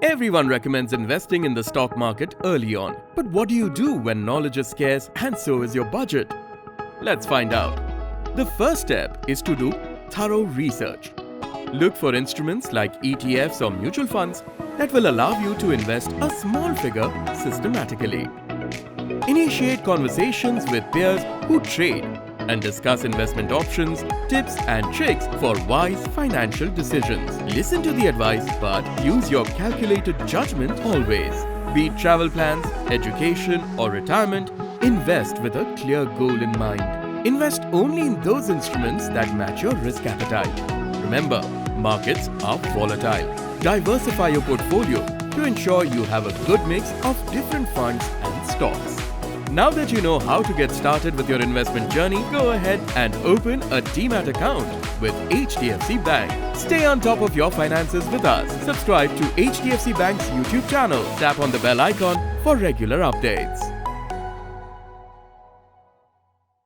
Everyone recommends investing in the stock market early on. But what do you do when knowledge is scarce and so is your budget? Let's find out. The first step is to do thorough research. Look for instruments like ETFs or mutual funds that will allow you to invest a small figure systematically. Initiate conversations with peers who trade and discuss investment options, tips and tricks for wise financial decisions. Listen to the advice but use your calculated judgment always. Be it travel plans, education or retirement, invest with a clear goal in mind. Invest only in those instruments that match your risk appetite. Remember, markets are volatile. Diversify your portfolio to ensure you have a good mix of different funds and stocks. Now that you know how to get started with your investment journey, go ahead and open a Demat account with HDFC Bank. Stay on top of your finances with us. Subscribe to HDFC Bank's YouTube channel. Tap on the bell icon for regular updates.